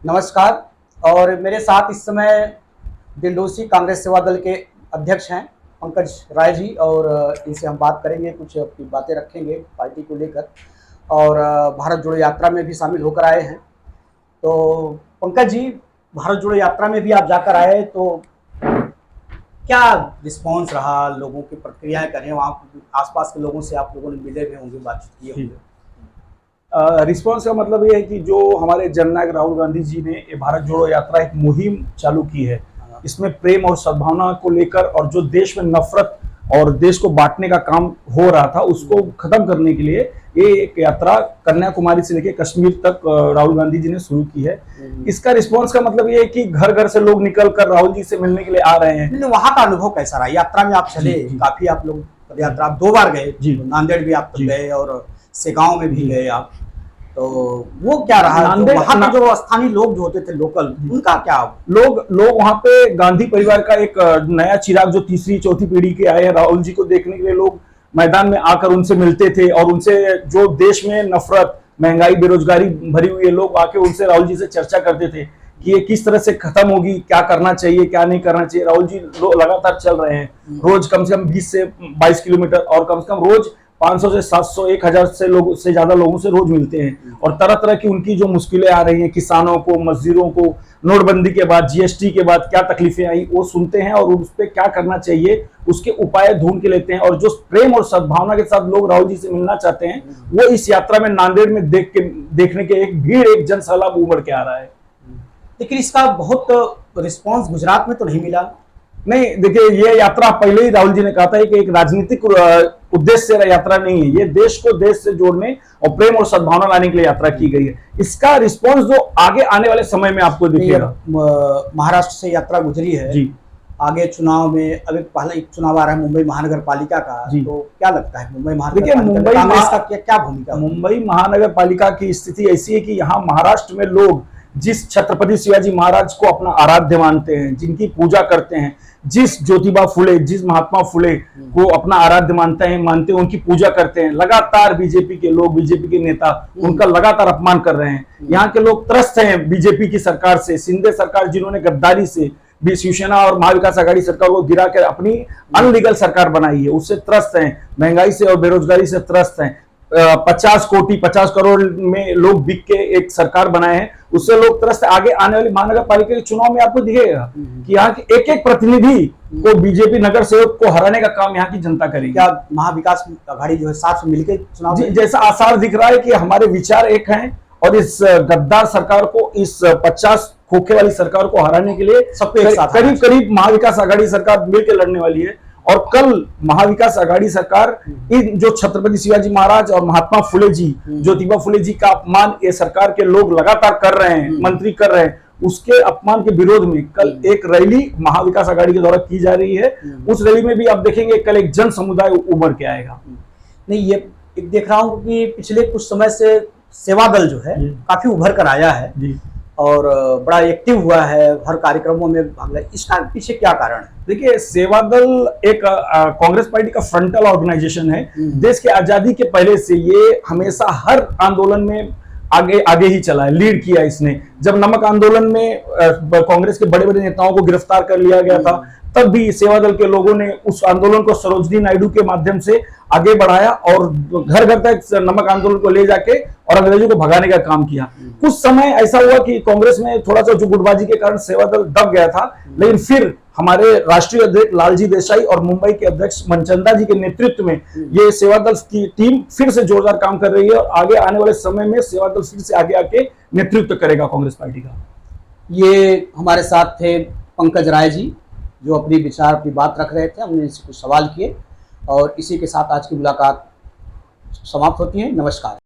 नमस्कार। और मेरे साथ इस समय दिलडोशी कांग्रेस सेवा दल के अध्यक्ष हैं पंकज राय जी, और इनसे हम बात करेंगे, कुछ अपनी बातें रखेंगे पार्टी को लेकर। और भारत जोड़ो यात्रा में भी शामिल होकर आए हैं। तो पंकज जी, भारत जोड़ो यात्रा में भी आप जाकर आए, तो क्या रिस्पॉन्स रहा, लोगों की प्रतिक्रियाएं करें, वहाँ आसपास के लोगों से आप लोगों ने मिले भी होंगे, बातचीत किए होंगे। रिस्पॉन्स का मतलब ये है कि जो हमारे जननायक राहुल गांधी जी ने ये भारत जोड़ो यात्रा एक मुहिम चालू की है, इसमें प्रेम और सद्भावना को लेकर और जो देश में नफरत और देश को बांटने का काम हो रहा था उसको खत्म करने के लिए ये एक यात्रा कन्याकुमारी से लेकर कश्मीर तक राहुल गांधी जी ने शुरू की है। इसका रिस्पांस का मतलब ये है कि घर घर से लोग निकल कर राहुल जी से मिलने के लिए आ रहे हैं। वहां का अनुभव कैसा रहा? यात्रा में आप चले, काफी आप लोग पदयात्रा, आप 2 बार गए, नांदेड़ भी आप गए और सेगांव में भी गए आप, तो वो क्या रहा? वहाँ के जो स्थानीय लोग जो होते थे लोकल, उनका क्या? लोग वहाँ पे गांधी परिवार का एक नया चिराग जो तीसरी चौथी पीढ़ी के आए हैं राहुल जी को देखने के लिए लोग मैदान में आकर उनसे मिलते थे, और उनसे जो देश में नफरत, महंगाई, बेरोजगारी भरी हुई है, लोग आके उनसे राहुल जी से चर्चा करते थे कि ये किस तरह से खत्म होगी, क्या करना चाहिए, क्या नहीं करना चाहिए। राहुल जी लगातार चल रहे हैं, रोज कम से कम 20 से 22 किलोमीटर, और कम से कम रोज 500 से 700 1000 से ज्यादा लोगों से रोज मिलते हैं, और तरह तरह की उनकी जो मुश्किलें आ रही हैं, किसानों को, मजदूरों को, नोटबंदी के बाद, जीएसटी के बाद क्या तकलीफें आई, वो सुनते हैं और उस पर क्या करना चाहिए उसके उपाय ढूंढ के लेते हैं। और जो प्रेम और सद्भावना के साथ लोग राहुल जी से मिलना चाहते हैं, वो इस यात्रा में नांदेड़ में देखने के एक भीड़, एक जन सैलाब उमड़ के आ रहा है। लेकिन इसका बहुत रिस्पॉन्स गुजरात में तो नहीं मिला। नहीं, देखिए, ये यात्रा पहले ही राहुल जी ने कहा था कि एक राजनीतिक उद्देश्य से यात्रा नहीं है, ये देश को देश से जोड़ने और प्रेम और सद्भावना लाने के लिए यात्रा की गई है। इसका रिस्पांस जो आगे आने वाले समय में आपको दिखेगा। महाराष्ट्र से यात्रा गुजरी है जी, आगे चुनाव में, अभी पहला एक चुनाव आ रहा है मुंबई महानगर पालिका का, तो क्या लगता है मुंबई महानगर का क्या भूमिका? मुंबई महानगर पालिका की स्थिति ऐसी है कि यहाँ महाराष्ट्र में लोग जिस छत्रपति शिवाजी महाराज को अपना आराध्य मानते हैं, जिनकी पूजा करते हैं, जिस ज्योतिबा फुले, जिस महात्मा फुले को अपना आराध्य मानते हैं, उनकी पूजा करते हैं, लगातार बीजेपी के लोग, बीजेपी के नेता उनका लगातार अपमान कर रहे हैं। यहाँ के लोग त्रस्त हैं बीजेपी की सरकार से, शिंदे सरकार जिन्होंने गद्दारी से भी शिवसेना और महाविकास आघाड़ी सरकार को गिरा कर अपनी अनलीगल सरकार बनाई है, उससे त्रस्त हैं, महंगाई से और बेरोजगारी से त्रस्त हैं। 50 करोड़ में लोग बिक के एक सरकार बनाए हैं, उससे लोग त्रस्त। आगे आने वाली महानगर पालिका के चुनाव में आपको दिखेगा कि यहाँ के एक एक प्रतिनिधि को, बीजेपी नगर सेवक को हराने का काम यहाँ की जनता करेगी। क्या महाविकास आघाड़ी जो है साथ में मिलकर चुनाव जैसा आसार दिख रहा है कि हमारे विचार एक हैं, और इस गद्दार सरकार को, इस 50 खोखे वाली सरकार को हराने के लिए सबको करीब करीब महाविकास आघाड़ी सरकार मिलकर लड़ने वाली है। और कल महाविकास आघाड़ी सरकार इन जो छत्रपति शिवाजी महाराज और महात्मा फुले जी, ज्योतिबा फुले जी का अपमान ये सरकार के लोग लगातार कर रहे हैं, मंत्री कर रहे हैं, उसके अपमान के विरोध में कल एक रैली महाविकास आघाड़ी के द्वारा की जा रही है। उस रैली में भी आप देखेंगे कल एक जन समुदाय उभर के आएगा। नहीं, ये देख रहा हूँ कि पिछले कुछ समय से सेवा दल जो है काफी उभर कर आया है और बड़ा एक्टिव हुआ है, हर कार्यक्रमों में भाग लिया। इसका पीछे क्या कारण है? देखिए, सेवा दल एक कांग्रेस पार्टी का फ्रंटल ऑर्गेनाइजेशन है। देश के आजादी के पहले से ये हमेशा हर आंदोलन में आगे ही चला है, लीड किया इसने। जब नमक आंदोलन में कांग्रेस के बड़े बड़े नेताओं को गिरफ्तार कर लिया गया था, तब भी सेवा दल के लोगों ने उस आंदोलन को सरोजनी नायडू के माध्यम से आगे बढ़ाया और घर घर तक नमक आंदोलन को ले जाके और अंग्रेजों को भगाने का काम किया। कुछ समय ऐसा हुआ कि कांग्रेस में थोड़ा सा जो गुटबाजी के कारण सेवा दल दब गया था, लेकिन फिर हमारे राष्ट्रीय अध्यक्ष लालजी देसाई और मुंबई के अध्यक्ष मनचंदा जी के नेतृत्व में ये सेवा दल की टीम फिर से जोरदार काम कर रही है, और आगे आने वाले समय में सेवा दल फिर से आगे आके नेतृत्व करेगा कांग्रेस पार्टी का। ये हमारे साथ थे पंकज राय जी, जो अपनी विचार, अपनी बात रख रहे थे। हमने इनसे कुछ सवाल किए, और इसी के साथ आज की मुलाकात समाप्त होती है। नमस्कार।